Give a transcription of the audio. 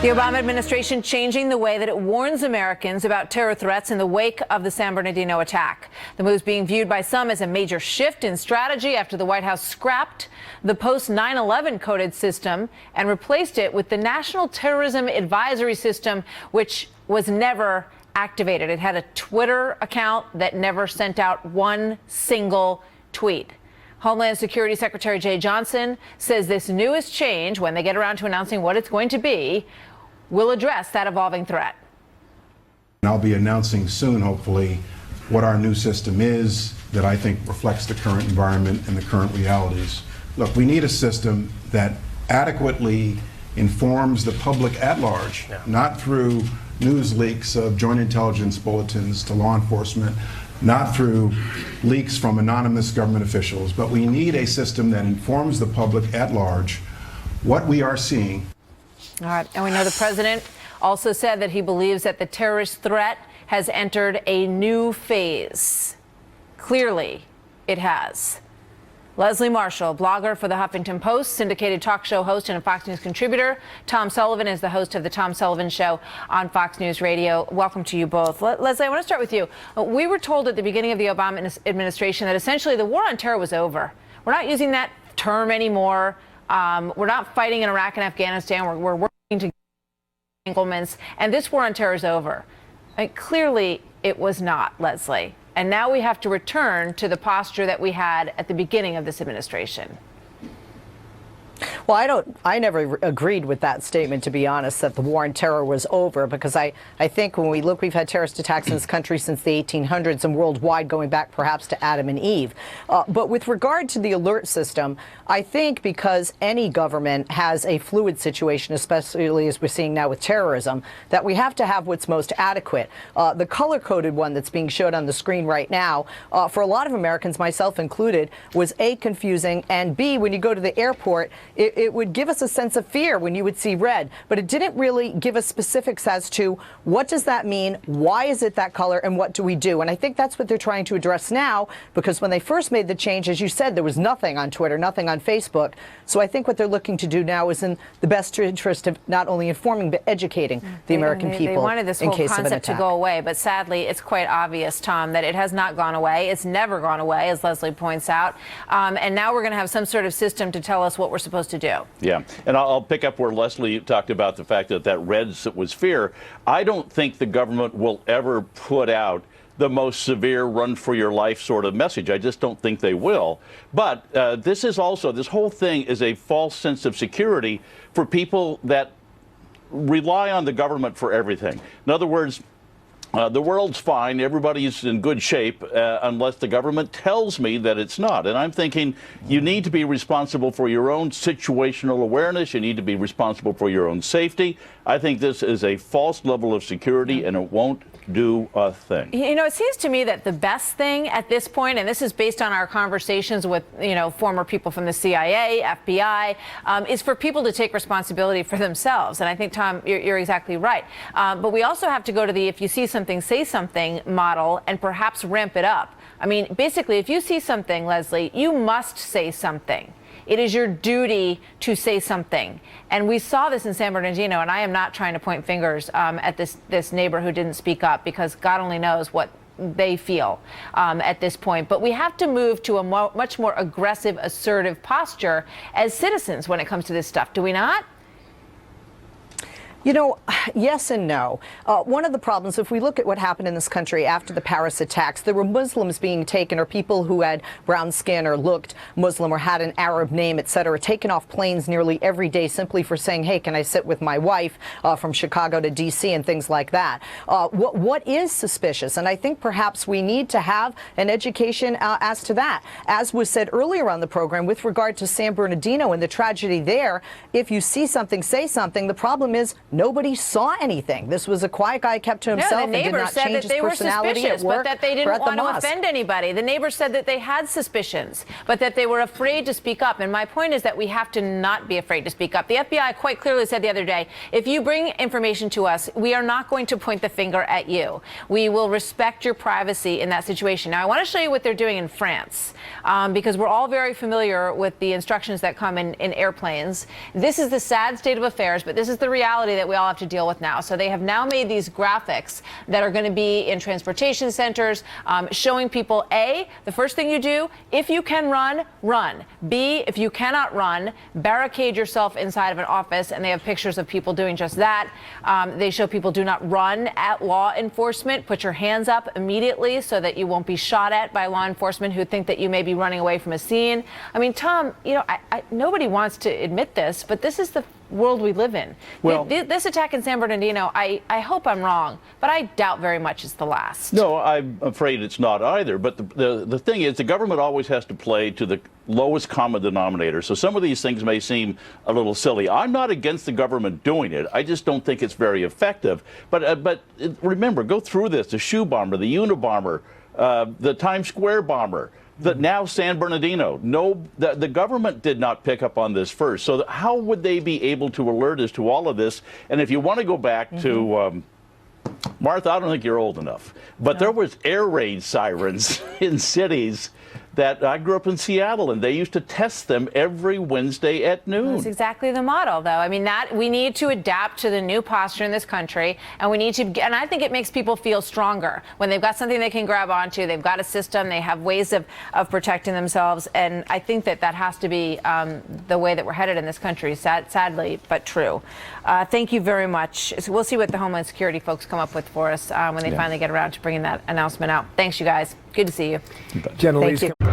The Obama administration changing the way that it warns Americans about terror threats in the wake of the San Bernardino attack. The move is being viewed by some as a major shift in strategy after the White House scrapped the post-9/11 coded system and replaced it with the National Terrorism Advisory System, which was never activated. It had a Twitter account that never sent out one single tweet. Homeland Security Secretary Jay Johnson says this newest change, when they get around to announcing what it's going to be, will address that evolving threat. I'll be announcing soon, hopefully, what our new system is that I think reflects the current environment and the current realities. Look, we need a system that adequately informs the public at large, not through news leaks of joint intelligence bulletins to law enforcement, not through leaks from anonymous government officials, but we need a system that informs the public at large what we are seeing. All right, and we know the president also said that he believes that the terrorist threat has entered a new phase. Clearly, it has. Leslie Marshall, blogger for the Huffington Post, syndicated talk show host and a Fox News contributor. Tom Sullivan is the host of the Tom Sullivan Show on Fox News Radio. Welcome to you both. Leslie, I want to start with you. We were told at the beginning of the Obama administration that essentially the war on terror was over. We're not using that term anymore. We're not fighting in Iraq and Afghanistan. We're working to entanglements, and this war on terror is over. Clearly, it was not, Leslie. And now we have to return to the posture that we had at the beginning of this administration. Well, I never agreed with that statement, to be honest, that the war on terror was over, because I think when we look, we've had terrorist attacks in this country since the 1800s and worldwide, going back perhaps to Adam and Eve. But with regard to the alert system, I think because any government has a fluid situation, especially as we're seeing now with terrorism, that we have to have what's most adequate. The color-coded one that's being showed on the screen right now, for a lot of Americans, myself included, was A, confusing, and B, when you go to the airport, it would give us a sense of fear when you would see red, but it didn't really give us specifics as to what does that mean, why is it that color, and what do we do? And I think that's what they're trying to address now, because when they first made the change, as you said, there was nothing on Twitter, nothing on Facebook. So I think what they're looking to do now is in the best interest of not only informing but educating the American people. They wanted this whole concept to go away, but sadly, it's quite obvious, Tom, that it has not gone away. It's never gone away, as Leslie points out. And now we're going to have some sort of system to tell us what we're supposed to do. Yeah, and I'll pick up where Leslie talked about the fact that that red was fear. I don't think the government will ever put out the most severe run for your life sort of message. I just don't think they will. But this whole thing is a false sense of security for people that rely on the government for everything. In other words, the world's fine, everybody's in good shape, unless the government tells me that it's not. And I'm thinking you need to be responsible for your own situational awareness. You need to be responsible for your own safety. I think this is a false level of security, and it won't do a thing. You know, it seems to me that the best thing at this point, and this is based on our conversations with, former people from the CIA, FBI, is for people to take responsibility for themselves. And I think, Tom, you're exactly right. But we also have to go to the if you see something, say something model and perhaps ramp it up. I mean, basically, if you see something, Leslie, you must say something. It is your duty to say something. And we saw this in San Bernardino, and I am not trying to point fingers at this neighbor who didn't speak up, because God only knows what they feel at this point. But we have to move to a much more aggressive, assertive posture as citizens when it comes to this stuff, do we not? Yes and no. One of the problems, if we look at what happened in this country after the Paris attacks, there were Muslims being taken, or people who had brown skin or looked Muslim or had an Arab name, etc., taken off planes nearly every day simply for saying, hey, can I sit with my wife, from Chicago to D.C. and things like that. What is suspicious? And I think perhaps we need to have an education as to that. As was said earlier on the program with regard to San Bernardino and the tragedy there, if you see something, say something. The problem is nobody saw anything. This was a quiet guy, kept to himself, and did not change his personality at work, but that they didn't want to offend anybody. The neighbors said that they had suspicions, but that they were afraid to speak up. And my point is that we have to not be afraid to speak up. The FBI quite clearly said the other day, if you bring information to us, we are not going to point the finger at you. We will respect your privacy in that situation. Now, I want to show you what they're doing in France, because we're all very familiar with the instructions that come in airplanes. This is the sad state of affairs, but this is the reality that we all have to deal with now. So they have now made these graphics that are going to be in transportation centers, showing people, A, the first thing you do, if you can run, run. B, if you cannot run, barricade yourself inside of an office. And they have pictures of people doing just that. They show people do not run at law enforcement. Put your hands up immediately so that you won't be shot at by law enforcement who think that you may be running away from a scene. I mean, Tom, you know, nobody wants to admit this, but this is the world we live in. Well, this attack in San Bernardino, I hope I'm wrong, but I doubt very much it's the last. No, I'm afraid it's not either. But the thing is, the government always has to play to the lowest common denominator. So some of these things may seem a little silly. I'm not against the government doing it. I just don't think it's very effective. But remember, go through this: the shoe bomber, the Unabomber, the Times Square bomber. Now San Bernardino. No, the government did not pick up on this first. So how would they be able to alert us to all of this? And if you want to go back to Martha, I don't think you're old enough, but there was air raid sirens in cities that I grew up in Seattle, and they used to test them every Wednesday at noon. That's exactly the model, though. I mean, that we need to adapt to the new posture in this country, and we need to. And I think it makes people feel stronger when they've got something they can grab onto. They've got a system. They have ways of protecting themselves, and I think that has to be the way that we're headed in this country. Sadly, but true. Thank you very much. So we'll see what the Homeland Security folks come up with for us when they finally get around to bringing that announcement out. Thanks, you guys. Good to see you. Thank you.